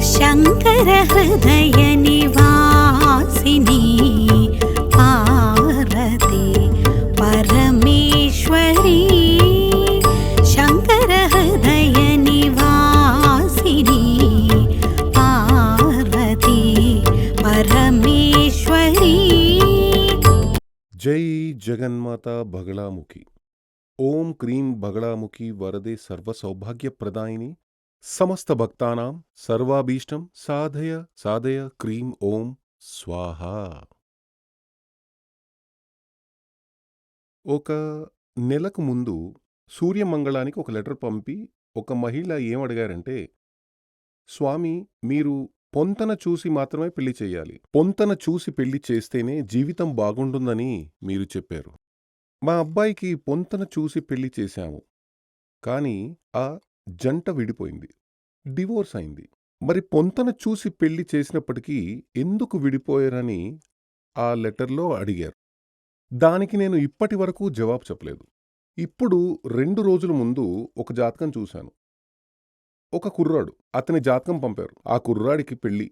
శంకర హృదయ నివాసిని పార్వతి పరమేశ్వరి శంకర హృదయ నివాసిని పార్వతి పరమేశ్వరి. జై జగన్మాత బగళాముఖి. ఓం క్రీం బగళాముఖి వరదే సర్వ సౌభాగ్యప్రదాయిని సమస్త భక్తానాం సర్వాభీష్టం సాధయ సాధయ క్రీం ఓం స్వాహ. ఒక నెలకు ముందు సూర్యమంగళానికి ఒక లెటర్ పంపి ఒక మహిళ ఏమడిగారంటే, స్వామి మీరు పొంతన చూసి మాత్రమే పెళ్లి చేయాలి, పొంతన చూసి పెళ్లి చేస్తేనే జీవితం బాగుంటుందని మీరు చెప్పారు. మా అబ్బాయికి పొంతన చూసి పెళ్లి చేశాము, కానీ ఆ జంట విడిపోయింది, డివోర్స్ అయింది. మరి పొంతన చూసి పెళ్లి చేసినప్పటికీ ఎందుకు విడిపోయారని ఆ లెటర్లో అడిగారు. దానికి నేను ఇప్పటి వరకు జవాబు చెప్పలేదు. ఇప్పుడు 2 రోజుల ముందు ఒక జాతకం చూశాను. ఒక కుర్రాడు, అతని జాతకం పంపారు. ఆ కుర్రాడికి పెళ్లి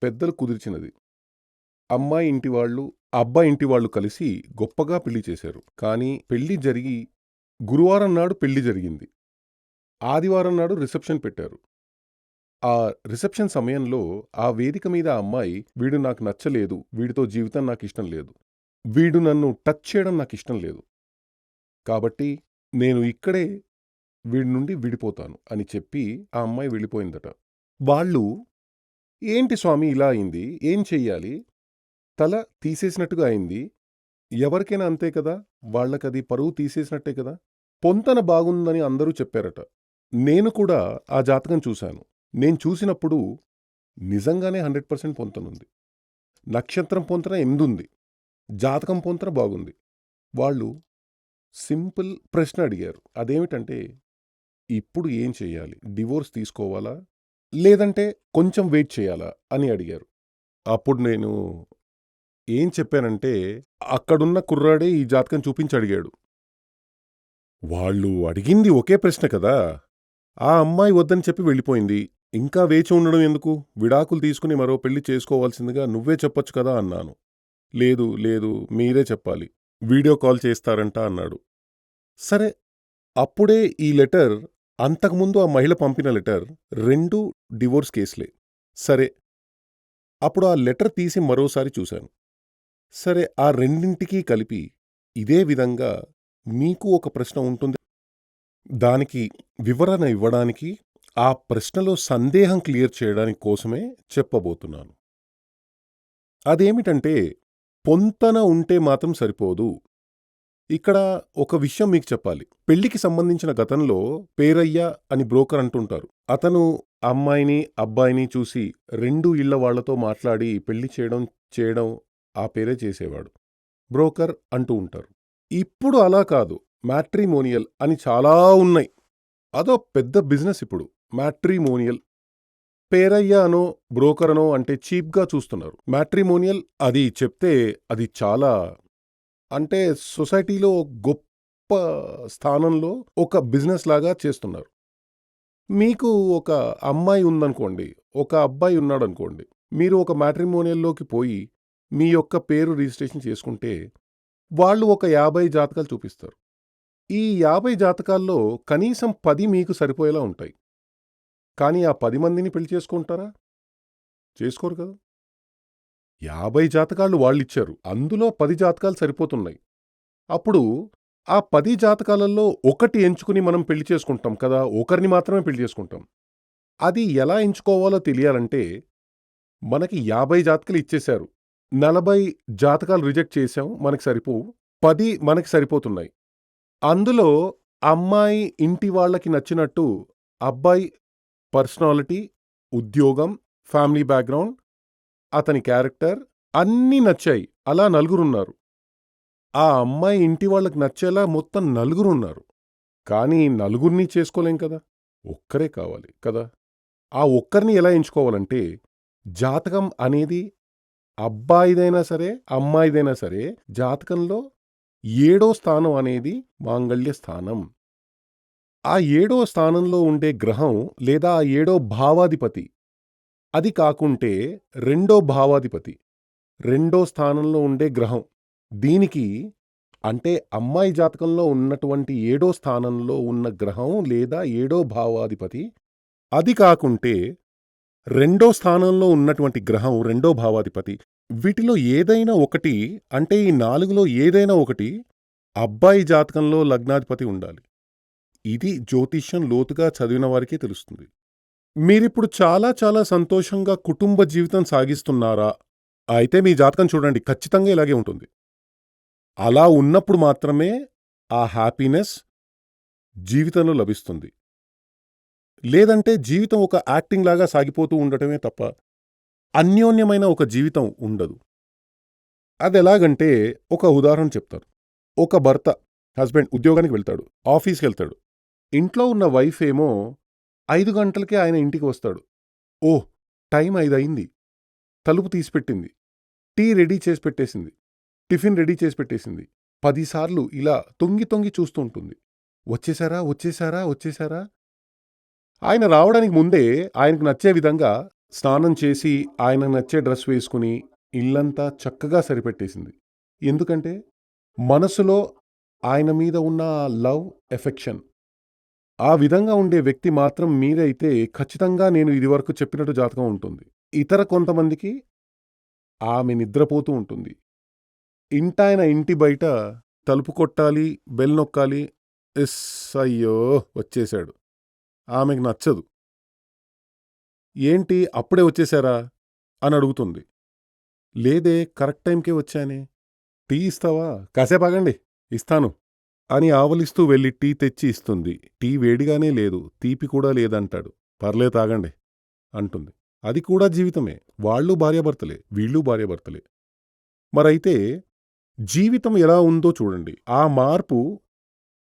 పెద్దలు కుదిర్చినది. అమ్మాయి ఇంటివాళ్లు అబ్బాయి ఇంటివాళ్లు కలిసి గొప్పగా పెళ్లి చేశారు. కానీ పెళ్లి జరిగి గురువారం నాడు పెళ్లి జరిగింది. ఆదివారం నాడు రిసెప్షన్ పెట్టారు. ఆ రిసెప్షన్ సమయంలో ఆ వేదిక మీద ఆ అమ్మాయి, వీడు నాకు నచ్చలేదు, వీడితో జీవితం నాకు ఇష్టం లేదు, వీడు నన్ను టచ్ చేయడం నాకు ఇష్టం లేదు, కాబట్టి నేను ఇక్కడే వీడి నుండి విడిపోతాను అని చెప్పి ఆ అమ్మాయి వెళ్ళిపోయిందట. వాళ్ళు, ఏంటి స్వామి ఇలా అయింది, ఏం చెయ్యాలి, తల తీసేసినట్టుగా అయింది, ఎవరికైనా అంతే కదా, వాళ్లకది పరువు తీసేసినట్టే కదా, పొంతన బాగుందని అందరూ చెప్పారట. నేను కూడా ఆ జాతకం చూశాను. నేను చూసినప్పుడు నిజంగానే 100% పొంతనుంది. నక్షత్రం పొంతన 8 ఉంది, జాతకం పొంతన బాగుంది. వాళ్ళు సింపుల్ ప్రశ్న అడిగారు. అదేమిటంటే, ఇప్పుడు ఏం చెయ్యాలి, డివోర్స్ తీసుకోవాలా లేదంటే కొంచెం వెయిట్ చేయాలా అని అడిగారు. అప్పుడు నేను ఏం చెప్పానంటే, అక్కడున్న కుర్రాడే ఈ జాతకం చూపించి అడిగాడు. వాళ్ళు అడిగింది ఒకే ప్రశ్న కదా, ఆ అమ్మాయి వద్దని చెప్పి వెళ్ళిపోయింది, ఇంకా వేచి ఉండడం ఎందుకు, విడాకులు తీసుకుని మరో పెళ్లి చేసుకోవాల్సిందిగా నువ్వే చెప్పొచ్చు కదా అన్నాను. లేదు లేదు మీరే చెప్పాలి, వీడియో కాల్ చేస్తారంట అన్నాడు. సరే, అప్పుడే ఈ లెటర్, అంతకుముందు ఆ మహిళ పంపిన లెటర్ 2 డివోర్స్ కేసులే. సరే, అప్పుడు ఆ లెటర్ తీసి మరోసారి చూశాను. సరే, ఆ రెండింటికీ కలిపి ఇదే విధంగా మీకు ఒక ప్రశ్న ఉంటుంది, దానికి వివరణ ఇవ్వడానికి, ఆ ప్రశ్నలో సందేహం క్లియర్ చేయడానికి కోసమే చెప్పబోతున్నాను. అదేమిటంటే, పొంతన ఉంటే మాత్రం సరిపోదు. ఇక్కడ ఒక విషయం మీకు చెప్పాలి. పెళ్లికి సంబంధించిన గతంలో పేరయ్య అని బ్రోకర్ అంటుంటారు. అతను అమ్మాయిని అబ్బాయిని చూసి 2 ఇళ్ల వాళ్లతో మాట్లాడి పెళ్లి చేయడం ఆ పేరే చేసేవాడు, బ్రోకర్ అంటూ ఉంటారు. ఇప్పుడు అలా కాదు, మ్యాట్రిమోనియల్ అని చాలా ఉన్నాయి. అదో పెద్ద బిజినెస్ ఇప్పుడు, మ్యాట్రిమోనియల్. పేరయ్య అనో బ్రోకర్ అనో అంటే చీప్గా చూస్తున్నారు. మ్యాట్రిమోనియల్ అది చెప్తే అది చాలా, అంటే సొసైటీలో గొప్ప స్థానంలో ఒక బిజినెస్ లాగా చేస్తున్నారు. మీకు ఒక అమ్మాయి ఉందనుకోండి, ఒక అబ్బాయి ఉన్నాడనుకోండి, మీరు ఒక మ్యాట్రిమోనియల్లోకి పోయి మీ యొక్క పేరు రిజిస్ట్రేషన్ చేసుకుంటే వాళ్ళు ఒక 50 జాతకాలు చూపిస్తారు. ఈ 50 జాతకాల్లో కనీసం 10 మీకు సరిపోయేలా ఉంటాయి. కానీ ఆ 10 మందిని పెళ్లి చేసుకుంటారా? చేసుకోరు కదా. 50 జాతకాలు వాళ్ళిచ్చారు, అందులో 10 జాతకాలు సరిపోతున్నాయి. అప్పుడు ఆ 10 జాతకాలలో ఒకటి ఎంచుకుని మనం పెళ్లి చేసుకుంటాం కదా, ఒకరిని మాత్రమే పెళ్లి చేసుకుంటాం. అది ఎలా ఎంచుకోవాలో తెలియాలంటే, మనకి 50 జాతకాలు ఇచ్చేశారు, 40 జాతకాలు రిజెక్ట్ చేశాం, మనకి సరిపోవు, 10 మనకి సరిపోతున్నాయి. అందులో అమ్మాయి ఇంటి వాళ్ళకి నచ్చినట్టు అబ్బాయి పర్సనాలిటీ, ఉద్యోగం, ఫ్యామిలీ బ్యాక్గ్రౌండ్, అతని క్యారెక్టర్ అన్నీ నచ్చాయి. అలా 4 ఉన్నారు. ఆ అమ్మాయి ఇంటి వాళ్ళకి నచ్చేలా మొత్తం 4 ఉన్నారు. కానీ 4 చేసుకోలేం కదా, ఒక్కరే కావాలి కదా. ఆ ఒక్కరిని ఎలా ఎంచుకోవాలంటే, జాతకం అనేది అబ్బాయిదైనా సరే అమ్మాయిదైనా సరే, జాతకంలో 7వ స్థానం అనేది మాంగళ్య స్థానం. ఆ 7వ స్థానంలో ఉండే గ్రహం లేదా ఆ 7వ భావాధిపతి అది కాకుంటే రెండో భావాధిపతి, రెండో స్థానంలో ఉండే గ్రహం, దీనికి అంటే అమ్మాయి జాతకంలో ఉన్నటువంటి ఏడో స్థానంలో ఉన్న గ్రహం లేదా ఏడో భావాధిపతి, అది కాకుంటే రెండో స్థానంలో ఉన్నటువంటి గ్రహం రెండో భావాధిపతి, వీటిలో ఏదైనా ఒకటి అంటే ఈ 4లో ఏదైనా ఒకటి అబ్బాయి జాతకంలో లగ్నాధిపతి ఉండాలి. ఇది జ్యోతిష్యం లోతుగా చదివిన వారికే తెలుస్తుంది. మీరిప్పుడు చాలా చాలా సంతోషంగా కుటుంబ జీవితం సాగిస్తున్నారా? అయితే మీ జాతకం చూడండి, ఖచ్చితంగా ఇలాగే ఉంటుంది. అలా ఉన్నప్పుడు మాత్రమే ఆ హ్యాపీనెస్ జీవితంలో లభిస్తుంది. లేదంటే జీవితం ఒక యాక్టింగ్ లాగా సాగిపోతూ ఉండటమే తప్ప అన్యోన్యమైన ఒక జీవితం ఉండదు. అదెలాగంటే ఒక ఉదాహరణ చెప్తాను. ఒక భర్త, హస్బెండ్ ఉద్యోగానికి వెళ్తాడు, ఆఫీస్‌కెళ్తాడు. ఇంట్లో ఉన్న వైఫ్ ఏమో 5 గంటలకే ఆయన ఇంటికి వస్తాడు. ఓహ్! టైం 5 అయింది. తలుపు తీసిపెట్టింది. టీ రెడీ చేసి పెట్టేసింది. టిఫిన్ రెడీ చేసి పెట్టేసింది. 10 సార్లు ఇలా తొంగి తొంగి చూస్తూ ఉంటుంది. వచ్చేసారా? వచ్చేసారా? వచ్చేసారా? ఆయన రావడానికి ముందే ఆయనకు నచ్చే విధంగా స్నానం చేసి, ఆయనకు నచ్చే డ్రెస్ వేసుకుని, ఇల్లంతా చక్కగా సరిపెట్టేసింది. ఎందుకంటే మనసులో ఆయన మీద ఉన్న లవ్, ఎఫెక్షన్ ఆ విధంగా ఉండే వ్యక్తి మాత్రం మీరైతే ఖచ్చితంగా నేను ఇదివరకు చెప్పినట్టు జాతకం ఉంటుంది. ఇతర కొంతమందికి ఆమె నిద్రపోతూ ఉంటుంది. ఇంటాయన ఇంటి బయట తలుపు కొట్టాలి, బెల్ నొక్కాలి. ఎస్ అయ్యో! వచ్చేశాడు. ఆమెకు నచ్చదు. ఏంటి అప్పుడే వచ్చేశారా? అని అడుగుతుంది. లేదే కరెక్ట్ టైంకే వచ్చానే. టీ ఇస్తావా? కాసేపాగండి ఇస్తాను అని ఆవలిస్తూ వెళ్ళి టీ తెచ్చి ఇస్తుంది. టీ వేడిగానే లేదు, తీపి కూడా లేదంటాడు. పర్లే తాగండి అంటుంది. అది కూడా జీవితమే. వాళ్ళు భార్యాభర్తలే, వీళ్ళు భార్యాభర్తలే. మరైతే జీవితం ఎలా ఉందో చూడండి. ఆ మార్పు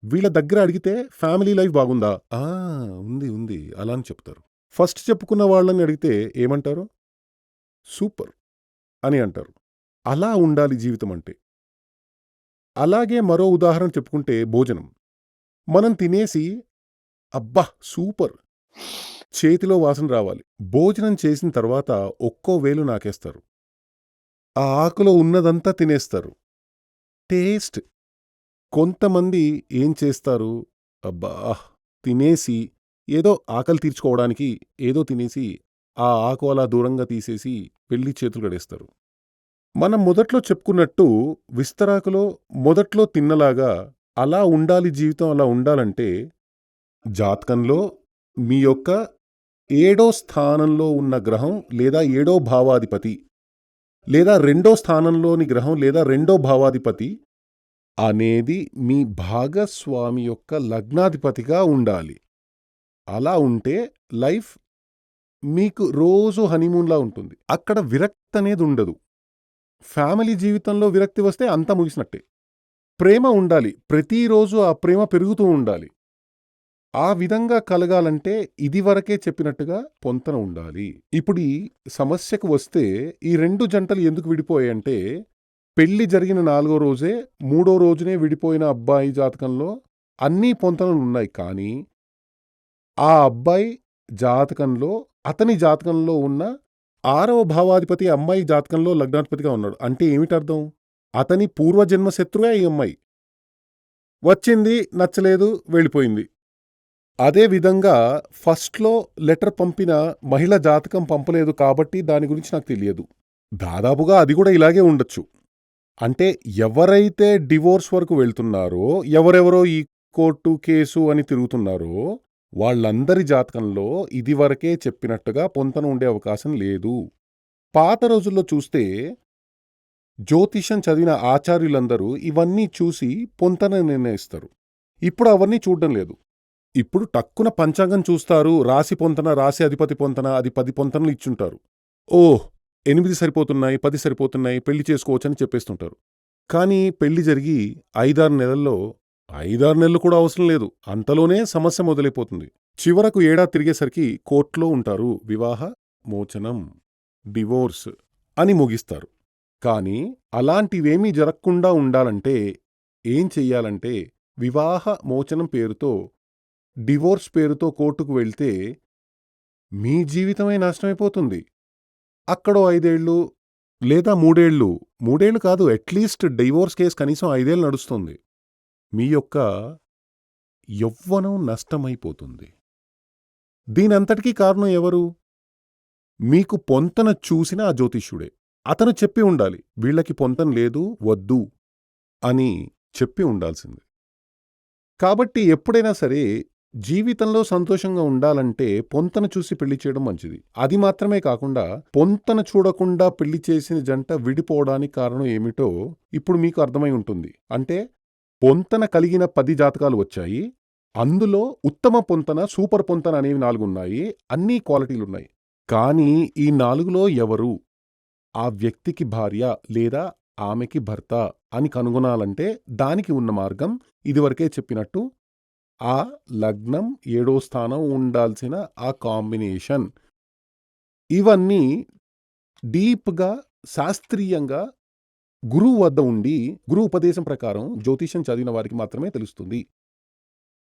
వీళ్ళ దగ్గర అడిగితే ఫ్యామిలీ లైఫ్ బాగుందా? ఉంది ఉంది అలా అని చెప్తారు. ఫస్ట్ చెప్పుకున్న వాళ్ళని అడిగితే ఏమంటారు? సూపర్ అని అంటారు. అలా ఉండాలి జీవితం అంటే. అలాగే మరో ఉదాహరణ చెప్పుకుంటే భోజనం. మనం తినేసి అబ్బా సూపర్ చేతిలో వాసన రావాలి. భోజనం చేసిన తర్వాత ఒక్కో వేలు నాకేస్తారు. ఆ ఆకులో ఉన్నదంతా తినేస్తారు. టేస్ట్. కొంతమంది ఏం చేస్తారు? అబ్బా తినేసి ఏదో ఆకలి తీర్చుకోవడానికి ఏదో తినేసి ఆ ఆకు అలా దూరంగా తీసేసి వెళ్ళి చేతులు కడేస్తారు. మనం మొదట్లో చెప్పుకున్నట్టు విస్తరాకులో మొదట్లో తిన్నలాగా అలా ఉండాలి జీవితం. అలా ఉండాలంటే జాతకంలో మీ యొక్క ఏడో స్థానంలో ఉన్న గ్రహం లేదా ఏడో భావాధిపతి లేదా రెండో స్థానంలోని గ్రహం లేదా రెండో భావాధిపతి అనేది మీ భాగస్వామి యొక్క లగ్నాధిపతిగా ఉండాలి. అలా ఉంటే లైఫ్ మీకు రోజు హనీమూన్లా ఉంటుంది. అక్కడ విరక్తి అనేది ఉండదు. ఫ్యామిలీ జీవితంలో విరక్తి వస్తే అంతా ముగిసినట్టే. ప్రేమ ఉండాలి. ప్రతిరోజు ఆ ప్రేమ పెరుగుతూ ఉండాలి. ఆ విధంగా కలగాలంటే ఇదివరకే చెప్పినట్టుగా పొంతన ఉండాలి. ఇప్పుడు ఈ సమస్యకు వస్తే ఈ 2 జంటలు ఎందుకు విడిపోయాయంటే పెళ్లి జరిగిన 4వ రోజే 3వ రోజునే విడిపోయిన అబ్బాయి జాతకంలో అన్నీ పొంతనలున్నాయి. కానీ ఆ అబ్బాయి జాతకంలో అతని జాతకంలో ఉన్న 6వ భావాధిపతి అమ్మాయి జాతకంలో లగ్నాధిపతిగా ఉన్నాడు. అంటే ఏమిటర్థం? అతని పూర్వజన్మ శత్రువే ఈ అమ్మాయి. వచ్చింది, నచ్చలేదు, వెళ్ళిపోయింది. అదే విధంగా ఫస్ట్లో లెటర్ పంపిన మహిళ జాతకం పంపలేదు కాబట్టి దాని గురించి నాకు తెలియదు. దాదాపుగా అది కూడా ఇలాగే ఉండొచ్చు. అంటే ఎవరైతే డివోర్స్ వరకు వెళ్తున్నారో, ఎవరెవరో ఈ కోర్టు కేసు అని తిరుగుతున్నారో వాళ్ళందరి జాతకంలో ఇదివరకే చెప్పినట్టుగా పొంతన ఉండే అవకాశం లేదు. పాత రోజుల్లో చూస్తే జ్యోతిషం చదివిన ఆచార్యులందరూ ఇవన్నీ చూసి పొంతన నిర్ణయిస్తారు. ఇప్పుడు అవన్నీ చూడడం లేదు. ఇప్పుడు టక్కున పంచాంగం చూస్తారు. రాశి పొంతన, రాశి అధిపతి పొంతన, అది 10 పొంతనలు ఇచ్చుంటారు. ఓహ్ 8 సరిపోతున్నాయి, 10 సరిపోతున్నాయి, పెళ్లి చేసుకోవచ్చని చెప్పేస్తుంటారు. కానీ పెళ్లి జరిగి 5-6 నెలల్లో 5-6 నెలలు కూడా అవసరం లేదు, అంతలోనే సమస్య మొదలైపోతుంది. చివరకు ఏడాది తిరిగేసరికి కోర్టులో ఉంటారు. వివాహ మోచనం, డివోర్స్ అని ముగిస్తారు. కానీ అలాంటివేమీ జరగకుండా ఉండాలంటే ఏం చెయ్యాలంటే వివాహ మోచనం పేరుతో, డివోర్స్ పేరుతో కోర్టుకు వెళ్తే మీ జీవితమే నాశనమైపోతుంది. అక్కడో 5 ఏళ్ళు లేదా 3 ఏళ్ళు, 3 ఏళ్ళు కాదు, అట్‌లీస్ట్ డివోర్స్ కేస్ కనీసం 5 ఏళ్ళు నడుస్తుంది. మీ యొక్క యవ్వనం నష్టమైపోతుంది. దీనంతటికీ కారణం ఎవరు? మీకు పొంతన చూసిన ఆ జ్యోతిష్యుడే. అతను చెప్పి ఉండాలి. వీళ్ళకి పొంతన లేదు, వద్దు అని చెప్పి ఉండాల్సింది. కాబట్టి ఎప్పుడైనా సరే జీవితంలో సంతోషంగా ఉండాలంటే పొంతన చూసి పెళ్లి చేయడం మంచిది. అది మాత్రమే కాకుండా పొంతన చూడకుండా పెళ్లి చేసిన జంట విడిపోవడానికి కారణం ఏమిటో ఇప్పుడు మీకు అర్థమై ఉంటుంది. అంటే పొంతన కలిగిన 10 జాతకాలు వచ్చాయి. అందులో ఉత్తమ పొంతన, సూపర్ పొంతన అనేవి 4 ఉన్నాయి. అన్ని క్వాలిటీలున్నాయి. కానీ ఈ 4లో ఎవరు ఆ వ్యక్తికి భార్య లేదా ఆమెకి భర్త అని కనుగొనాలంటే దానికి ఉన్న మార్గం ఇదివరకే చెప్పినట్టు ఆ లగ్నం 7వ స్థానం ఉండాల్సిన ఆ కాంబినేషన్. ఇవన్నీ డీప్‌గా శాస్త్రీయంగా గురువు వద్ద ఉండి గురు ఉపదేశం ప్రకారం జ్యోతిష్యం చదివిన వారికి మాత్రమే తెలుస్తుంది.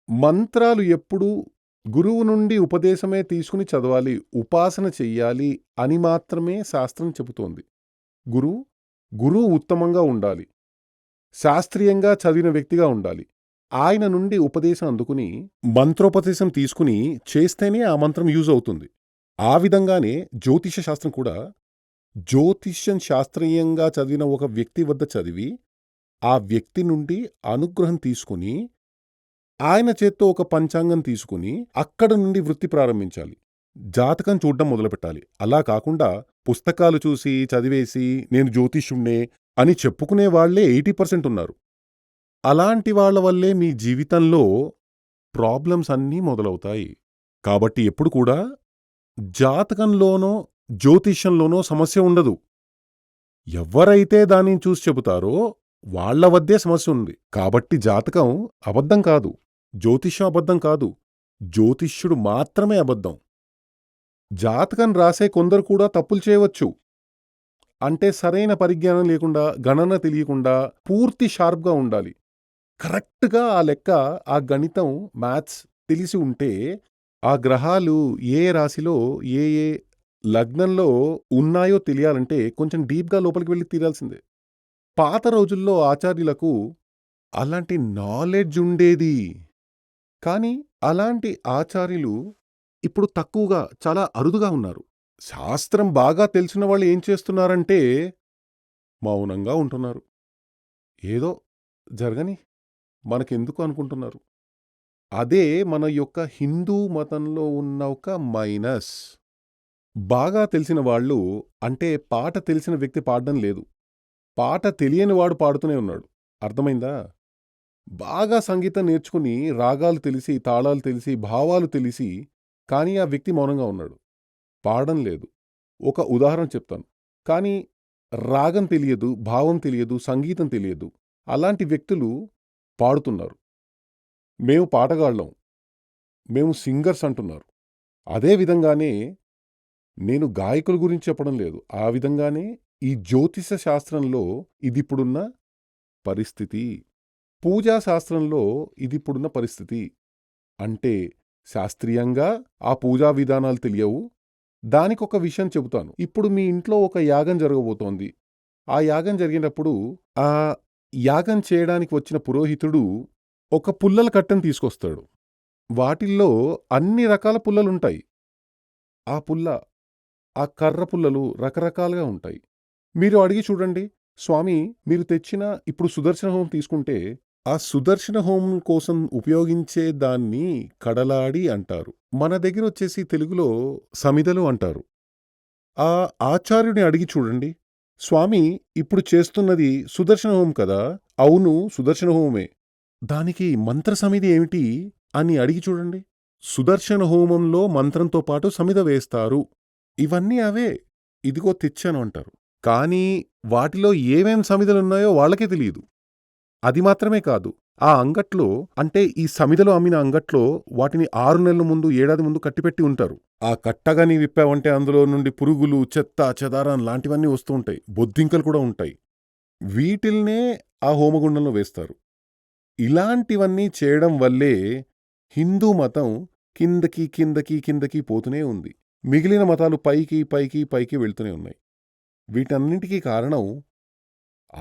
మంత్రాలు ఎప్పుడూ గురువు నుండి ఉపదేశమే తీసుకుని చదవాలి, ఉపాసన చెయ్యాలి అని మాత్రమే శాస్త్రం చెబుతోంది. గురువు ఉత్తమంగా ఉండాలి. శాస్త్రీయంగా చదివిన వ్యక్తిగా ఉండాలి. ఆయన నుండి ఉపదేశం అందుకుని మంత్రోపదేశం తీసుకుని చేస్తేనే ఆ మంత్రం యూజ్ అవుతుంది. ఆ విధంగానే జ్యోతిష శాస్త్రం కూడా జ్యోతిష్యం శాస్త్రీయంగా చదివిన ఒక వ్యక్తి వద్ద చదివి ఆ వ్యక్తి నుండి అనుగ్రహం తీసుకుని ఆయన చేత్తో ఒక పంచాంగం తీసుకుని అక్కడ నుండి వృత్తి ప్రారంభించాలి. జాతకం చూడ్డం మొదలుపెట్టాలి. అలా కాకుండా పుస్తకాలు చూసి చదివేసి నేను జ్యోతిష్యుణ్ణే అని చెప్పుకునే వాళ్లే 80% ఉన్నారు. అలాంటి వాళ్ల వల్లే మీ జీవితంలో ప్రాబ్లమ్స్ అన్నీ మొదలవుతాయి. కాబట్టి ఎప్పుడు కూడా జాతకంలోనో జ్యోతిష్యంలోనో సమస్య ఉండదు. ఎవరైతే దానిని చూసి చెబుతారో వాళ్ల వద్దే సమస్య ఉంది. కాబట్టి జాతకం అబద్ధం కాదు, జ్యోతిష్యం అబద్ధం కాదు, జ్యోతిష్యుడు మాత్రమే అబద్ధం. జాతకం రాసే కొందరు కూడా తప్పులు చేయవచ్చు. అంటే సరైన పరిజ్ఞానం లేకుండా, గణన తెలియకుండా పూర్తి షార్ప్గా ఉండాలి. కరెక్ట్గా ఆ లెక్క, ఆ గణితం, మ్యాథ్స్ తెలిసి ఉంటే ఆ గ్రహాలు ఏ రాశిలో ఏ ఏ లగ్నంలో ఉన్నాయో తెలియాలంటే కొంచెం డీప్గా లోపలికి వెళ్ళి తీరాల్సిందే. పాత రోజుల్లో ఆచార్యులకు అలాంటి నాలెడ్జ్ ఉండేది. కానీ అలాంటి ఆచార్యులు ఇప్పుడు తక్కువగా, చాలా అరుదుగా ఉన్నారు. శాస్త్రం బాగా తెలిసిన వాళ్ళు ఏం చేస్తున్నారంటే మౌనంగా ఉంటున్నారు. ఏదో జరగని, మనకెందుకు అనుకుంటున్నారు. అదే మన యొక్క హిందూ మతంలో ఉన్న ఒక మైనస్. బాగా తెలిసిన వాళ్ళు అంటే పాట తెలిసిన వ్యక్తి పాడడం లేదు, పాట తెలియని వాడు పాడుతూనే ఉన్నాడు. అర్థమైందా? బాగా సంగీతం నేర్చుకుని రాగాలు తెలిసి, తాళాలు తెలిసి, భావాలు తెలిసి, కానీ ఆ వ్యక్తి మౌనంగా ఉన్నాడు, పాడడం లేదు. ఒక ఉదాహరణ చెప్తాను. కానీ రాగం తెలియదు, భావం తెలియదు, సంగీతం తెలియదు. అలాంటి వ్యక్తులు పాడుతున్నారు. మేము పాటగాళ్ళం, మేము సింగర్స్ అంటున్నారు. అదే విధంగానే నేను గాయకుల గురించి చెప్పడం లేదు. ఆ విధంగానే ఈ జ్యోతిష శాస్త్రంలో ఇదిప్పుడున్న పరిస్థితి, పూజా శాస్త్రంలో ఇదిప్పుడున్న పరిస్థితి. అంటే శాస్త్రీయంగా ఆ పూజా విధానాలు తెలియవు. దానికొక విషయం చెబుతాను. ఇప్పుడు మీ ఇంట్లో ఒక యాగం జరగబోతోంది. ఆ యాగం జరిగినప్పుడు ఆ యాగం చేయడానికి వచ్చిన పురోహితుడు ఒక పుల్లల కట్టెను తీసుకొస్తాడు. వాటిల్లో అన్ని రకాల పుల్లలుంటాయి. ఆ పుల్ల, ఆ కర్ర పుల్లలు రకరకాలుగా ఉంటాయి. మీరు అడిగి చూడండి, స్వామి మీరు తెచ్చిన ఇప్పుడు సుదర్శన హోమం తీసుకుంటే ఆ సుదర్శన హోమం కోసం ఉపయోగించే దాన్ని కడలాడి అంటారు. మన దగ్గర వచ్చేసి తెలుగులో సమిదలు అంటారు. ఆ ఆచార్యుని అడిగి చూడండి, స్వామి ఇప్పుడు చేస్తున్నది సుదర్శన హోమం కదా? అవును, సుదర్శన హోమమే. దానికి మంత్ర సమిది ఏమిటి అని అడిగి చూడండి. సుదర్శన హోమంలో మంత్రంతో పాటు సమిద వేస్తారు. ఇవన్నీ అవే, ఇదిగో తెచ్చాను అంటారు. కానీ వాటిలో ఏమేం సమిదలున్నాయో వాళ్ళకే తెలియదు. అది మాత్రమే కాదు, ఆ అంగట్లో అంటే ఈ సమిదలో అమ్మిన అంగట్లో వాటిని 6 నెలల ముందు, ఏడాది ముందు కట్టిపెట్టి ఉంటారు. ఆ కట్టగాని విప్పావంటే అందులో నుండి పురుగులు, చెత్త, చెదారం లాంటివన్నీ వస్తూ ఉంటాయి. బొద్దింకలు కూడా ఉంటాయి. వీటిల్నే ఆ హోమగుండంలో వేస్తారు. ఇలాంటివన్నీ చేయడం వల్లే హిందూ మతం కిందకి కిందకి కిందకి పోతూనే ఉంది. మిగిలిన మతాలు పైకి పైకి పైకి వెళ్తూనే ఉన్నాయి. వీటన్నింటికీ కారణం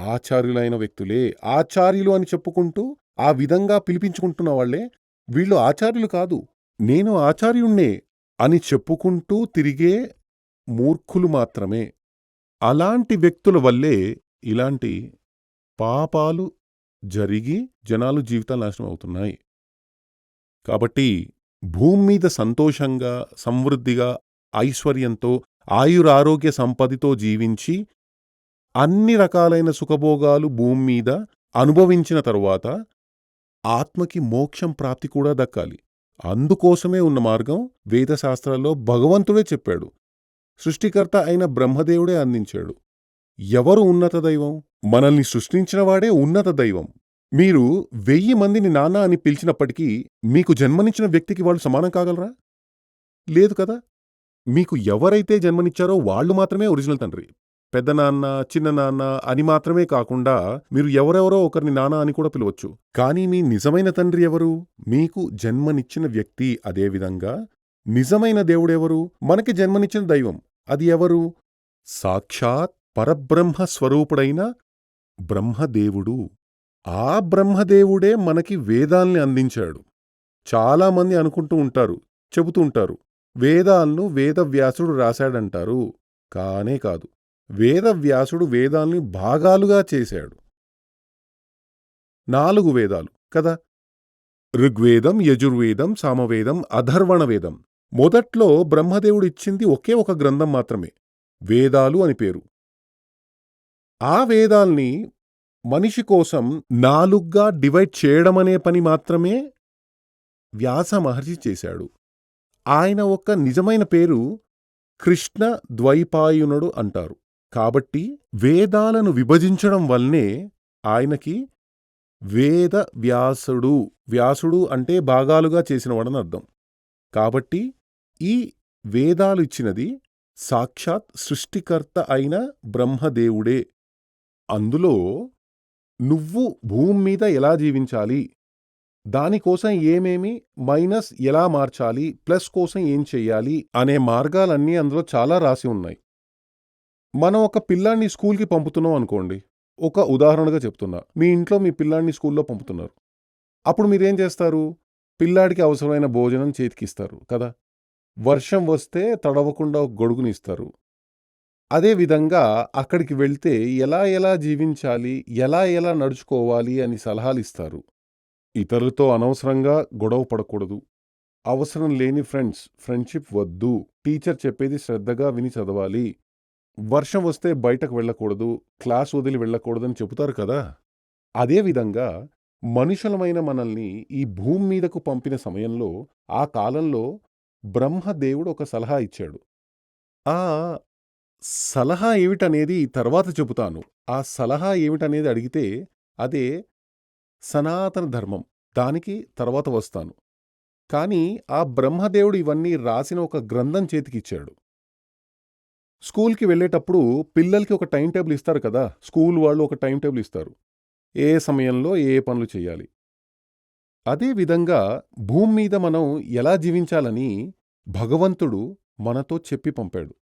ఆచార్యులైన వ్యక్తులే. ఆచార్యులు అని చెప్పుకుంటూ ఆ విధంగా పిలిపించుకుంటున్న వాళ్ళే వీళ్ళు ఆచార్యులు కాదు, నేను ఆచార్యుణ్ణే అని చెప్పుకుంటూ తిరిగే మూర్ఖులు మాత్రమే. అలాంటి వ్యక్తుల వల్లే ఇలాంటి పాపాలు జరిగి జనాలు జీవితాలు నాశనం అవుతున్నాయి. కాబట్టి భూమి మీద సంతోషంగా, సమృద్ధిగా, ఐశ్వర్యంతో, ఆయురారోగ్య సంపదతో జీవించి అన్ని రకాలైన సుఖభోగాలు భూమి మీద అనుభవించిన తరువాత ఆత్మకి మోక్షం ప్రాప్తి కూడా దక్కాలి. అందుకోసమే ఉన్న మార్గం వేదశాస్త్రాల్లో భగవంతుడే చెప్పాడు. సృష్టికర్త అయిన బ్రహ్మదేవుడే అందించాడు. ఎవరు ఉన్నత దైవం? మనల్ని సృష్టించినవాడే ఉన్నత దైవం. మీరు 1000 మందిని నాన్న అని పిలిచినప్పటికీ మీకు జన్మనిచ్చిన వ్యక్తికి వాళ్ళు సమానం కాగలరా? లేదు కదా. మీకు ఎవరైతే జన్మనిచ్చారో వాళ్ళు మాత్రమే ఒరిజినల్ తండ్రి. పెద్ద నాన్న, చిన్న నాన్న అని మాత్రమే కాకుండా మీరు ఎవరెవరో ఒకరిని నాన్న అని కూడా పిలవచ్చు. కానీ మీ నిజమైన తండ్రి ఎవరు? మీకు జన్మనిచ్చిన వ్యక్తి. అదేవిధంగా నిజమైన దేవుడెవరు? మనకి జన్మనిచ్చిన దైవం. అది ఎవరు? సాక్షాత్ పరబ్రహ్మ స్వరూపుడైన బ్రహ్మదేవుడు. ఆ బ్రహ్మదేవుడే మనకి వేదాల్ని అందించాడు. చాలామంది అనుకుంటూ ఉంటారు, చెబుతూ ఉంటారు, వేదాలను వేదవ్యాసుడు రాశాడంటారు. కానే కాదు. వేదవ్యాసుడు వేదాల్ని భాగాలుగా చేశాడు. 4 వేదాలు కదా. ఋగ్వేదం, యజుర్వేదం, సామవేదం, అథర్వణ వేదం. మొదట్లో బ్రహ్మదేవుడు ఇచ్చింది ఒకే ఒక గ్రంథం మాత్రమే, వేదాలు అని పేరు. ఆ వేదాల్ని మనిషి కోసం 4గా డివైడ్ చేయడమనే పని మాత్రమే వ్యాస మహర్షి చేశాడు. ఆయన ఒక నిజమైన పేరు కృష్ణ ద్వైపాయనుడు అంటారు. కాబట్టి వేదాలను విభజించడం వల్లనే ఆయనకి వేద వ్యాసుడు, వ్యాసుడు అంటే భాగాలుగా చేసినవాడని అర్థం. కాబట్టి ఈ వేదాలు ఇచ్చినది సాక్షాత్ సృష్టికర్త అయిన బ్రహ్మదేవుడే. అందులో నువ్వు భూమి మీద ఎలా జీవించాలి, దానికోసం ఏమేమి మైనస్ ఎలా మార్చాలి, ప్లస్ కోసం ఏం చెయ్యాలి అనే మార్గాలన్నీ అందులో చాలా రాసి ఉన్నాయి. మనం ఒక పిల్లాన్ని స్కూల్కి పంపుతున్నాం అనుకోండి. ఒక ఉదాహరణగా చెప్తున్నా. మీ ఇంట్లో మీ పిల్లాన్ని స్కూల్లో పంపుతున్నారు. అప్పుడు మీరేం చేస్తారు? పిల్లాడికి అవసరమైన భోజనం చేతికిస్తారు కదా. వర్షం వస్తే తడవకుండా ఒక గొడుగుని ఇస్తారు. అదేవిధంగా అక్కడికి వెళ్తే ఎలా ఎలా జీవించాలి, ఎలా ఎలా నడుచుకోవాలి అని సలహాలిస్తారు. ఇతరులతో అనవసరంగా గొడవ పడకూడదు, అవసరం లేని ఫ్రెండ్షిప్ వద్దు, టీచర్ చెప్పేది శ్రద్ధగా విని చదవాలి, వర్షం వస్తే బయటకు వెళ్ళకూడదు, క్లాస్ వదిలి వెళ్ళకూడదని చెబుతారు కదా. అదేవిధంగా మనుషులమైన మనల్ని ఈ భూమి మీదకు పంపిన సమయంలో, ఆ కాలంలో బ్రహ్మదేవుడు ఒక సలహా ఇచ్చాడు. ఆ సలహా ఏమిటనేది తర్వాత చెబుతాను. ఆ సలహా ఏమిటనేది అడిగితే అదే సనాతన ధర్మం. దానికి తర్వాత వస్తాను. కానీ ఆ బ్రహ్మదేవుడు ఇవన్నీ రాసిన ఒక గ్రంథం చేతికిచ్చాడు. స్కూల్కి వెళ్ళేటప్పుడు పిల్లలకి ఒక టైం టేబుల్ ఇస్తారు కదా. స్కూల్ వాళ్ళు ఒక టైం టేబుల్ ఇస్తారు, ఏ సమయంలో ఏ పనులు చేయాలి. అదేవిధంగా భూమి మీద మనం ఎలా జీవించాలని భగవంతుడు మనతో చెప్పి పంపాడు.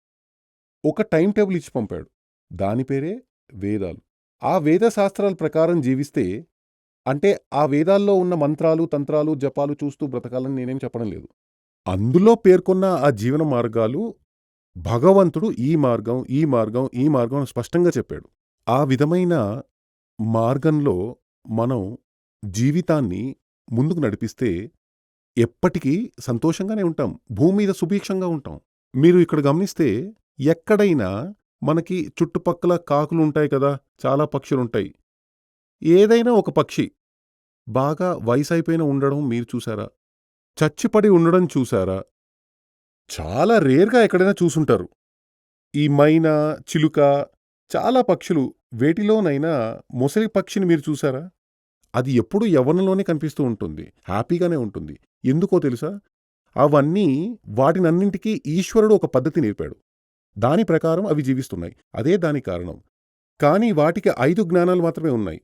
ఒక టైం టేబుల్ ఇచ్చి పంపాడు. దాని పేరే వేదాలు. ఆ వేద శాస్త్రాల ప్రకారం జీవిస్తే, అంటే ఆ వేదాల్లో ఉన్న మంత్రాలు, తంత్రాలు, జపాలు చూస్తూ బ్రతకాలని నేనేం చెప్పడం లేదు. అందులో పేర్కొన్న ఆ జీవన మార్గాలు భగవంతుడు ఈ మార్గం, ఈ మార్గం, ఈ మార్గం స్పష్టంగా చెప్పాడు. ఆ విధమైన మార్గంలో మనం జీవితాన్ని ముందుకు నడిపిస్తే ఎప్పటికీ సంతోషంగానే ఉంటాం, భూమి మీద సుభిక్షంగా ఉంటాం. మీరు ఇక్కడ గమనిస్తే ఎక్కడైనా మనకి చుట్టుపక్కల కాకులుంటాయి కదా, చాలా పక్షులుంటాయి. ఏదైనా ఒక పక్షి బాగా వయసైపోయిన ఉండడం మీరు చూసారా? చచ్చిపడి ఉండడం చూసారా? చాలా రేర్గా ఎక్కడైనా చూసుంటారు. ఈ మైనా, చిలుక, చాలా పక్షులు, వేటిలోనైనా మొసలి పక్షిని మీరు చూసారా? అది ఎప్పుడూ యవ్వనంలోనే కనిపిస్తూ ఉంటుంది, హ్యాపీగానే ఉంటుంది. ఎందుకో తెలుసా? అవన్నీ వాటినన్నింటికీ ఈశ్వరుడు ఒక పద్ధతి నేర్పాడు. దాని ప్రకారం అవి జీవిస్తున్నాయి. అదే దాని కారణం. కానీ వాటికి 5 జ్ఞానాలు మాత్రమే ఉన్నాయి.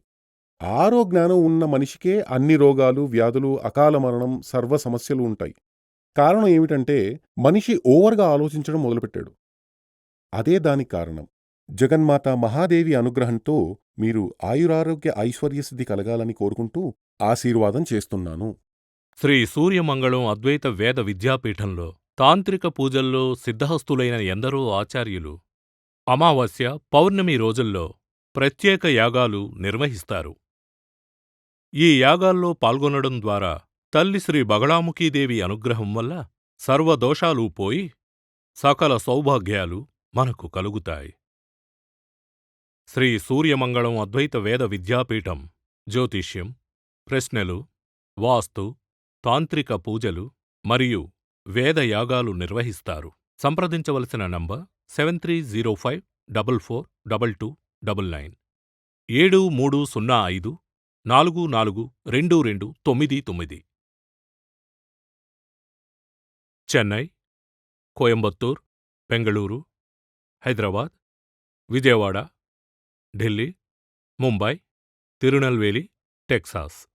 6వ జ్ఞానం ఉన్న మనిషికే అన్ని రోగాలు, వ్యాధులు, అకాల మరణం, సర్వ సమస్యలు ఉంటాయి. కారణం ఏమిటంటే మనిషి ఓవర్గా ఆలోచించడం మొదలుపెట్టాడు. అదే దానికి కారణం. జగన్మాత మహాదేవి అనుగ్రహంతో మీరు ఆయురారోగ్య ఐశ్వర్యసిద్ధి కలగాలని కోరుకుంటూ ఆశీర్వాదం చేస్తున్నాను. శ్రీ సూర్యమంగళం అద్వైత వేద విద్యాపీఠంలో తాంత్రిక పూజల్లో సిద్ధహస్తులైన ఎందరో ఆచార్యులు అమావాస్య, పౌర్ణమి రోజుల్లో ప్రత్యేక యాగాలు నిర్వహిస్తారు. ఈ యాగాల్లో పాల్గొనడం ద్వారా తల్లి శ్రీ బగళాముఖీదేవి అనుగ్రహం వల్ల సర్వదోషాలూ పోయి సకల సౌభాగ్యాలు మనకు కలుగుతాయి. శ్రీ సూర్యమంగళం అద్వైత వేద విద్యాపీఠం జ్యోతిష్యం, ప్రశ్నలు, వాస్తు, తాంత్రిక పూజలు మరియు వేదయాగాలు నిర్వహిస్తారు. సంప్రదించవలసిన నంబర్ 7305442299 7305442299. చెన్నై, కోయంబత్తూర్, బెంగళూరు, హైదరాబాద్, విజయవాడ, ఢిల్లీ, ముంబై, తిరునల్వేలి, టెక్సాస్.